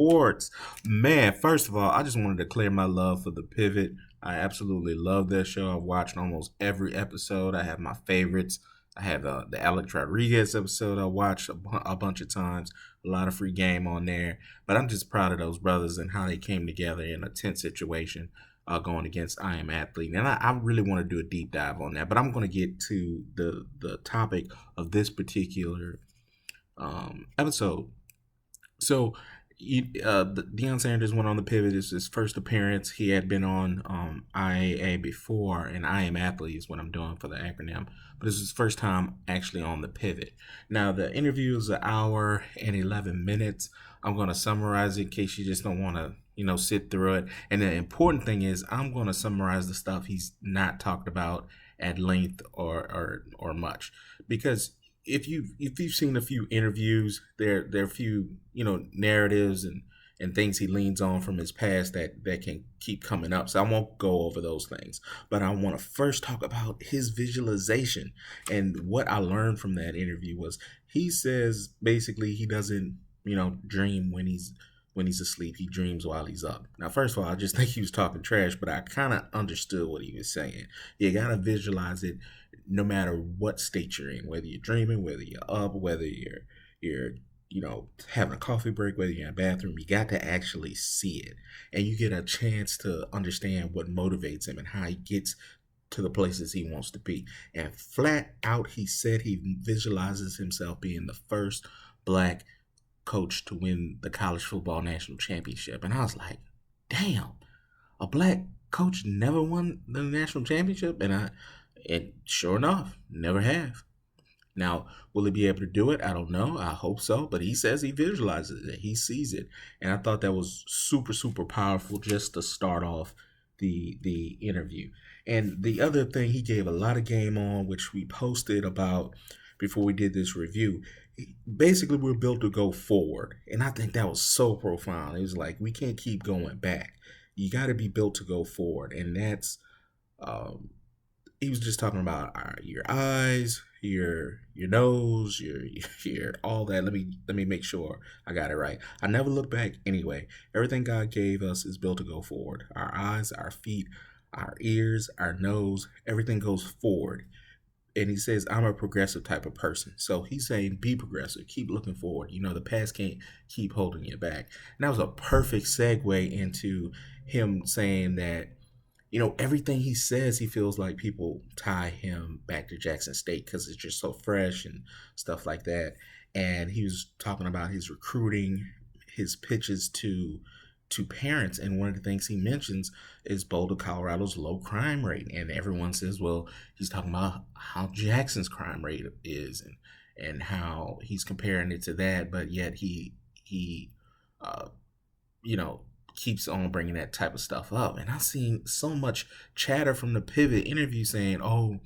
sports. Man, first of all, I just wanted to clear my love for The Pivot. I absolutely love that show. I've watched almost every episode. I have my favorites. I have the Alex Rodriguez episode I watched a bunch of times. A lot of free game on there. But I'm just proud of those brothers and how they came together in a tense situation going against I Am Athlete. And I really want to do a deep dive on that. But I'm going to get to the topic of this particular episode. So, Deion Sanders went on The Pivot. It's his first appearance. He had been on IAA before, and I Am Athlete is what I'm doing for the acronym. But it's his first time actually on The Pivot. Now, the interview is an hour and 11 minutes. I'm going to summarize it in case you just don't want to, sit through it. And the important thing is I'm going to summarize the stuff he's not talked about at length or much. Because if you've seen a few interviews, there are a few narratives and things he leans on from his past that can keep coming up. So I won't go over those things, but I want to first talk about his visualization. And what I learned from that interview was he says basically he doesn't dream when he's asleep. He dreams while he's up. Now, first of all, I just think he was talking trash, but I kind of understood what he was saying. You got to visualize it no matter what state you're in, whether you're dreaming, whether you're up, whether you're having a coffee break, whether you're in a bathroom, you got to actually see it. And you get a chance to understand what motivates him and how he gets to the places he wants to be. And flat out, he said he visualizes himself being the first black coach to win the college football national championship. And I was like, damn, a black coach never won the national championship? And sure enough, never have. Now, will he be able to do it? I don't know. I hope so. But he says he visualizes it. He sees it. And I thought that was super, super powerful just to start off the interview. And the other thing he gave a lot of game on, which we posted about before we did this review, basically we're built to go forward. And I think that was so profound. It was like, we can't keep going back. You got to be built to go forward. And that's, he was just talking about your eyes, your nose, your all that. Let me make sure I got it right. I never look back anyway. Everything God gave us is built to go forward. Our eyes, our feet, our ears, our nose, everything goes forward. And he says, I'm a progressive type of person. So he's saying, be progressive, keep looking forward. The past can't keep holding you back. And that was a perfect segue into him saying that, everything he says, he feels like people tie him back to Jackson State because it's just so fresh and stuff like that. And he was talking about his recruiting, his pitches to parents. And one of the things he mentions is Boulder, Colorado's low crime rate. And everyone says, well, he's talking about how Jackson's crime rate is and how he's comparing it to that. But yet he keeps on bringing that type of stuff up. And I've seen so much chatter from the Pivot interview saying, oh,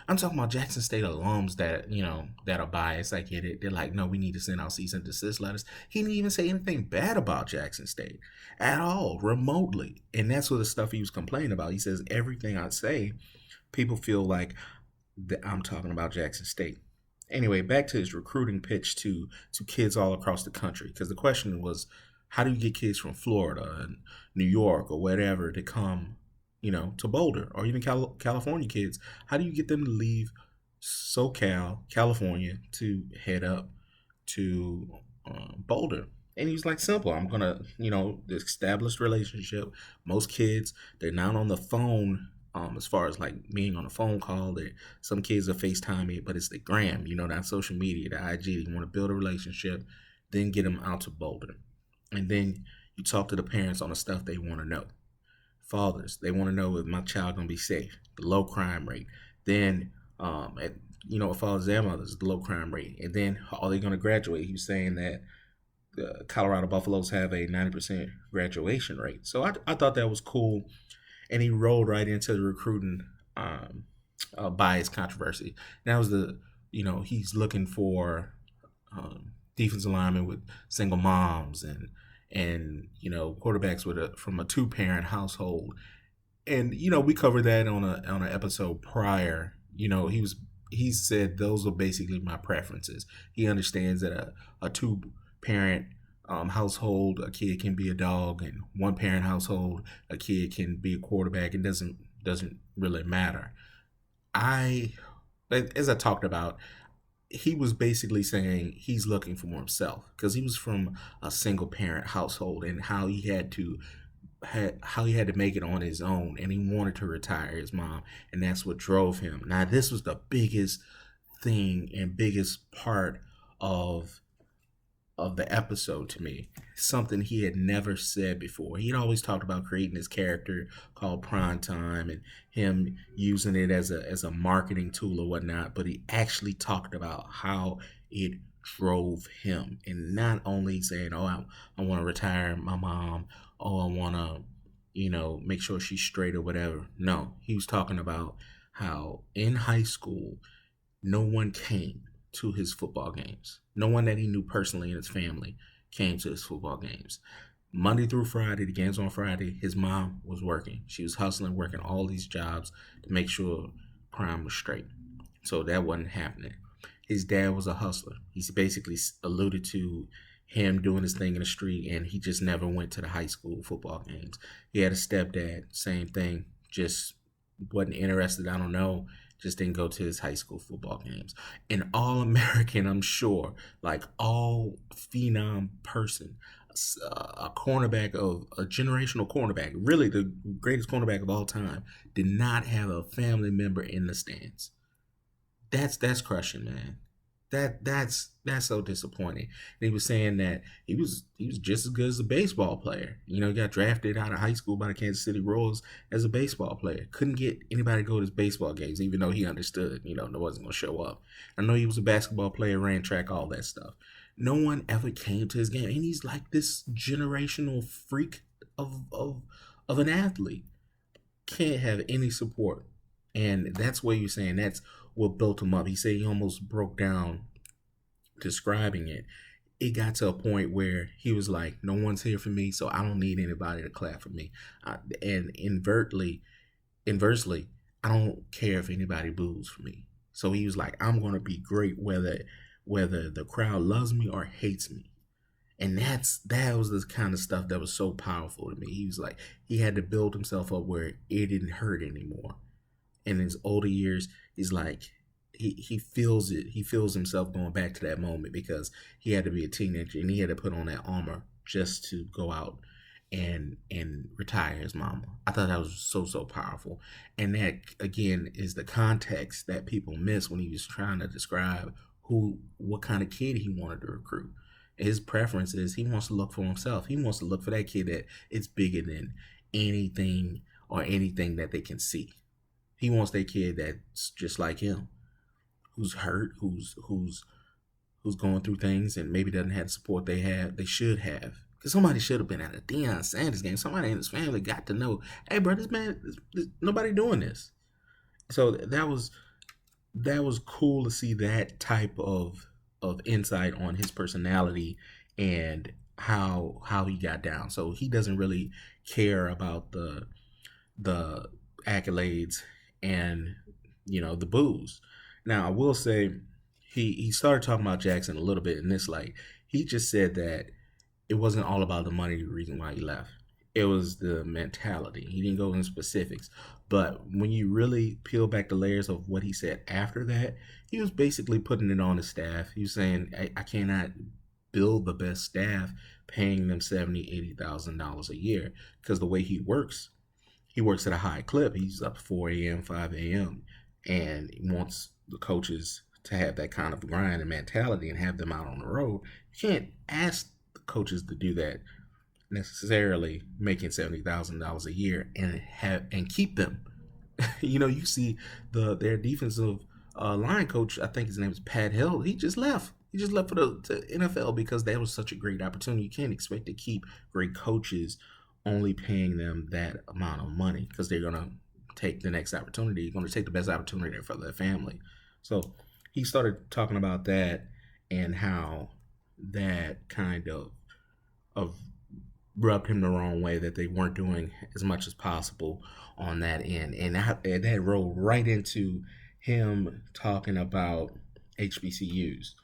I'm talking about Jackson State alums that are biased. I get it. They're like, no, we need to send out cease and desist letters. He didn't even say anything bad about Jackson State at all, remotely. And that's what the stuff he was complaining about. He says, everything I say, people feel like that I'm talking about Jackson State. Anyway, back to his recruiting pitch to kids all across the country. Because the question was, how do you get kids from Florida and New York or whatever to come, to Boulder, or even California kids? How do you get them to leave SoCal, California, to head up to Boulder? And he was like, simple. I'm going to, the established relationship. Most kids, they're not on the phone as far as like being on a phone call. Some kids are FaceTiming, but it's the gram, that social media, the IG. You want to build a relationship, then get them out to Boulder. And then you talk to the parents on the stuff they want to know. Fathers, they want to know, if my child going to be safe? The low crime rate. Then, fathers and mothers, the low crime rate. And then, are they going to graduate? He was saying that the Colorado Buffaloes have a 90% graduation rate. So I thought that was cool. And he rolled right into the recruiting bias controversy. That was he's looking for defensive linemen with single moms and quarterbacks from a 2-parent household. And we covered that on an episode prior. He said those are basically my preferences. He understands that a 2-parent household, a kid can be a dog, and one parent household, a kid can be a quarterback. It doesn't really matter. I, as I talked about, he was basically saying he's looking for himself because he was from a single parent household and how he had to make it on his own, and he wanted to retire his mom, and that's what drove him. Now this was the biggest thing and biggest part of the episode to me. Something he had never said before. He'd always talked about creating this character called Prime Time and him using it as a marketing tool or whatnot, but he actually talked about how it drove him, and not only saying, "Oh, I want to retire my mom. Oh, I want to, make sure she's straight or whatever." No, he was talking about how in high school no one came to his football games. No one that he knew personally in his family came to his football games. Monday through Friday, the games on Friday, his mom was working. She was hustling, working all these jobs to make sure Prime was straight. So that wasn't happening. His dad was a hustler. He's basically alluded to him doing his thing in the street, and he just never went to the high school football games. He had a stepdad, same thing, just wasn't interested. I don't know, just didn't go to his high school football games. An all American, I'm sure, like all phenom person, a cornerback of a generational cornerback, really the greatest cornerback of all time, did not have a family member in the stands. That's crushing, man. That's so disappointing. And he was saying that he was just as good as a baseball player. He got drafted out of high school by the Kansas City Royals as a baseball player. Couldn't get anybody to go to his baseball games, even though he understood, no wasn't gonna show up. I know he was a basketball player, ran track, all that stuff. No one ever came to his game, and he's like this generational freak of an athlete. Can't have any support, and that's what you're saying. That's what built him up. He said he almost broke down describing it. It got to a point where he was like, "No one's here for me, so I don't need anybody to clap for me." And inversely, I don't care if anybody boos for me. So he was like, "I'm going to be great whether the crowd loves me or hates me." And that was the kind of stuff that was so powerful to me. He was like, he had to build himself up where it didn't hurt anymore. In his older years, he's like, he feels it. He feels himself going back to that moment because he had to be a teenager and he had to put on that armor just to go out and retire his mama. I thought that was so powerful. And that again is the context that people miss when he was trying to describe what kind of kid he wanted to recruit. His preference is he wants to look for himself. He wants to look for that kid that it's bigger than anything or anything that they can see. He wants that kid that's just like him, who's hurt, who's going through things and maybe doesn't have the support they should have. Because somebody should have been at a Deion Sanders game. Somebody in his family got to know, hey, bro, this man, nobody doing this. So that was cool to see that type of insight on his personality and how he got down. So he doesn't really care about the accolades and the boos. Now I will say he started talking about Jackson a little bit in this light. He just said that it wasn't all about the money, the reason why he left. It was the mentality. He didn't go into specifics. But when you really peel back the layers of what he said after that, he was basically putting it on his staff. He was saying, I cannot build the best staff paying them $70,000, $80,000 a year because the way he works at a high clip. He's up 4 a.m., 5 a.m., and he wants the coaches to have that kind of grind and mentality and have them out on the road. You can't ask the coaches to do that necessarily making $70,000 a year and keep them. You see their defensive line coach, I think his name is Pat Hill. He just left. He just left for the NFL because that was such a great opportunity. You can't expect to keep great coaches only paying them that amount of money because they're gonna take the next opportunity. You're gonna take the best opportunity for their family. So he started talking about that and how that kind of rubbed him the wrong way, that they weren't doing as much as possible on that end. And that rolled right into him talking about HBCUs.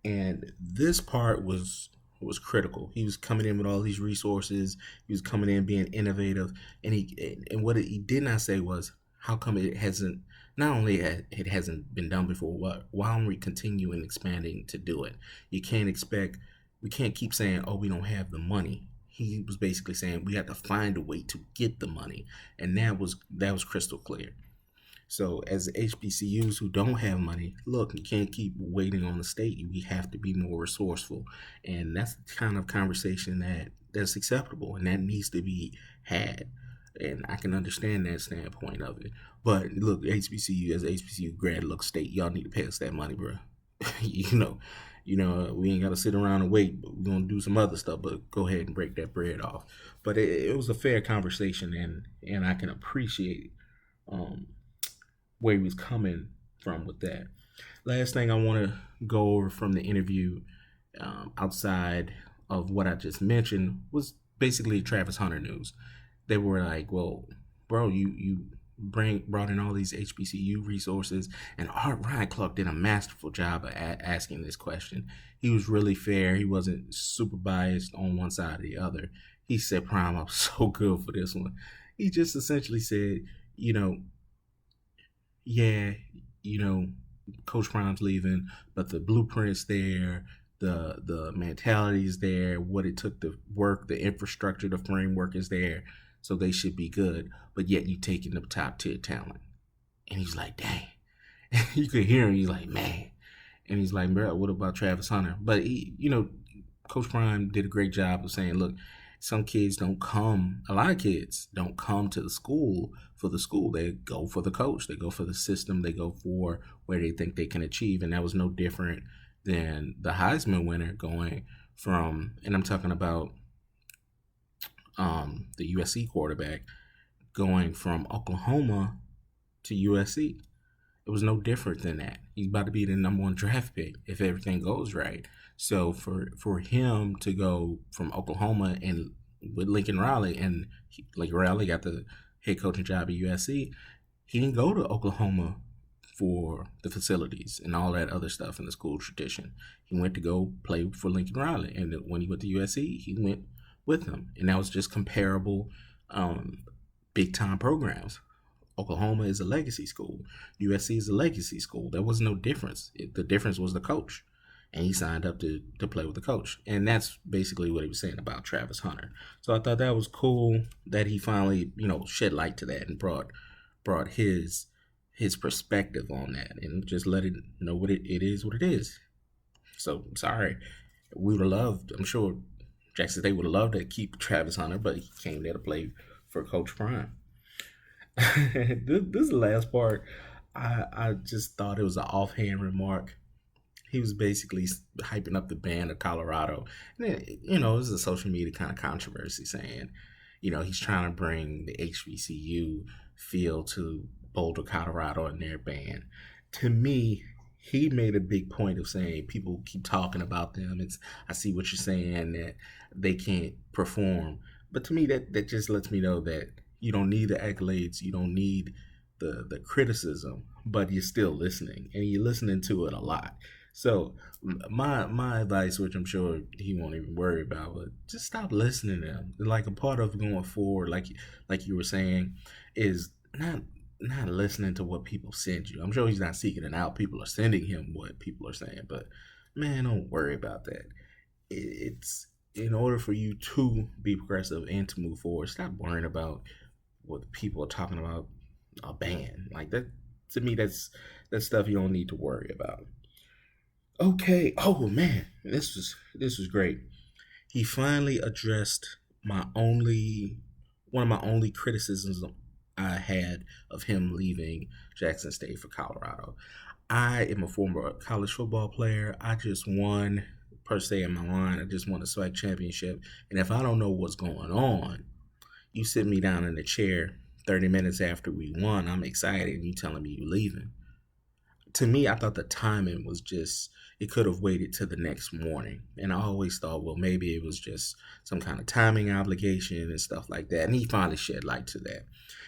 And this part was was critical. He was coming in with all these resources. He was coming in being innovative, and what he did not say was, how come it hasn't, not only it hasn't been done before, why don't we continue and expanding to do it? You can't expect, we can't keep saying, oh, we don't have the money. He was basically saying we have to find a way to get the money, and that was crystal clear. So as HBCUs who don't have money, look, you can't keep waiting on the state. We have to be more resourceful, and that's the kind of conversation that's acceptable and that needs to be had. And I can understand that standpoint of it. But look, HBCU, as a HBCU grad, look, state, y'all need to pay us that money, bro. you know, we ain't got to sit around and wait. But we're gonna do some other stuff. But go ahead and break that bread off. But it was a fair conversation, and I can appreciate um, where he was coming from with that. Last thing I want to go over from the interview, outside of what I just mentioned, was basically Travis Hunter news. They were like, "Well, bro, you brought in all these HBCU resources," and Art Ryan Clark did a masterful job of asking this question. He was really fair. He wasn't super biased on one side or the other. He said, "Prime, I'm so good for this one." He just essentially said, you know, yeah, you know, Coach Prime's leaving, but the blueprint's there, the mentality is there, what it took to work, the infrastructure, the framework is there, so they should be good. But yet you taking the top tier talent, and he's like, dang. You could hear him. He's like, man, and he's like, bro, what about Travis Hunter? But Coach Prime did a great job of saying, look, some kids don't come, a lot of kids don't come to the school for the school. They go for the coach. They go for the system. They go for where they think they can achieve. And that was no different than the Heisman winner going from, and I'm talking about the USC quarterback going from Oklahoma to USC. It was no different than that. He's about to be the number one draft pick if everything goes right. So for him to go from Oklahoma and with Lincoln Riley, and Lincoln Riley got the head coaching job at USC, he didn't go to Oklahoma for the facilities and all that other stuff in the school tradition. He went to go play for Lincoln Riley, and when he went to USC, he went with him, and that was just comparable big time programs. Oklahoma is a legacy school. USC is a legacy school. There was no difference. The difference was the coach. And he signed up to play with the coach. And that's basically what he was saying about Travis Hunter. So I thought that was cool that he finally, shed light to that and brought his perspective on that and just let it know what it is what it is. So sorry. We would have loved, I'm sure Jackson State would have loved to keep Travis Hunter, but he came there to play for Coach Prime. This is the last part. I just thought it was an offhand remark. He was basically hyping up the band of Colorado. And then, it was a social media kind of controversy saying, he's trying to bring the HBCU feel to Boulder, Colorado and their band. To me, he made a big point of saying people keep talking about them. I see what you're saying, that they can't perform. But to me, that just lets me know that you don't need the accolades. You don't need the criticism, but you're still listening, and you're listening to it a lot. So my advice, which I'm sure he won't even worry about, but just stop listening to them. Like a part of going forward, like you were saying, is not listening to what people send you. I'm sure he's not seeking it out. People are sending him what people are saying, but man, don't worry about that. It's in order for you to be progressive and to move forward, stop worrying about what people are talking about a band. Like that, to me, that's stuff you don't need to worry about. Okay. Oh man, this was great. He finally addressed one of my only criticisms I had of him leaving Jackson State for Colorado. I am a former college football player. I just won, per se in my mind, I just won a SWAC championship. And if I don't know what's going on, you sit me down in the chair 30 minutes after we won, I'm excited, and you telling me you're leaving. To me, I thought the timing was just, it could have waited to the next morning. And I always thought, well, maybe it was just some kind of timing obligation and stuff like that. And he finally shed light to that.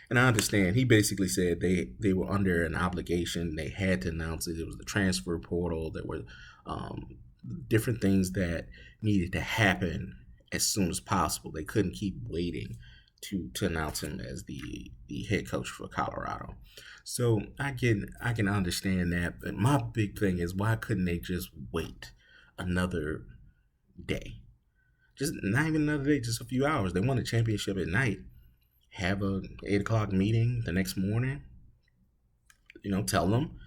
And I understand. He basically said they were under an obligation. They had to announce it. It was the transfer portal. There were different things that needed to happen as soon as possible. They couldn't keep waiting to announce him as the head coach for Colorado. So I can understand that, but my big thing is, why couldn't they just wait another day? Just not even another day, just a few hours. They won a championship at night. Have a 8 o'clock meeting the next morning. Tell them.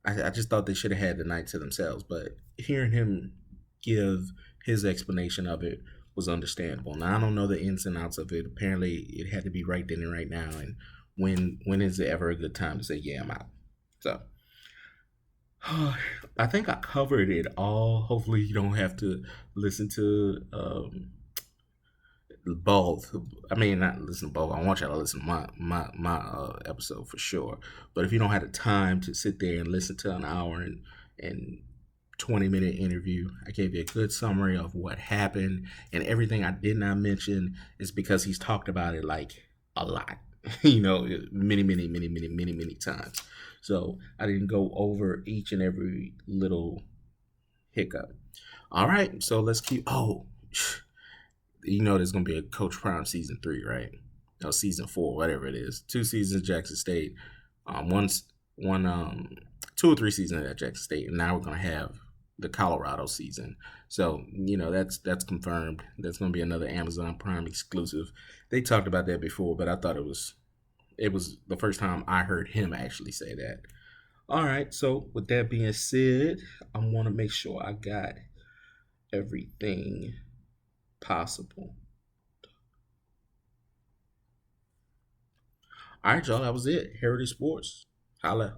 I just thought they should have had the night to themselves. But hearing him give his explanation of it was understandable. Now I don't know the ins and outs of it. Apparently, it had to be right then and right now. And when is it ever a good time to say, yeah, I'm out? So I think I covered it all. Hopefully, you don't have to listen to both. I mean, not listen to both. I want y'all to listen to my episode for sure. But if you don't have the time to sit there and listen to an hour and 20-minute interview, I gave you a good summary of what happened, and everything I did not mention is because he's talked about it like a lot. Many, many, many, many, many, many times. So I didn't go over each and every little hiccup. All right, so let's keep. Oh, there's gonna be a Coach Prime season 3, right? No, season 4, whatever it is. 2 seasons at Jackson State, once one 2 or 3 seasons at Jackson State, and now we're gonna have the Colorado season. So that's confirmed. That's gonna be another Amazon Prime exclusive. They talked about that before, but I thought it was the first time I heard him actually say that. All right. So with that being said, I want to make sure I got everything possible. All right, y'all. That was it. Heritage Sports. Holla.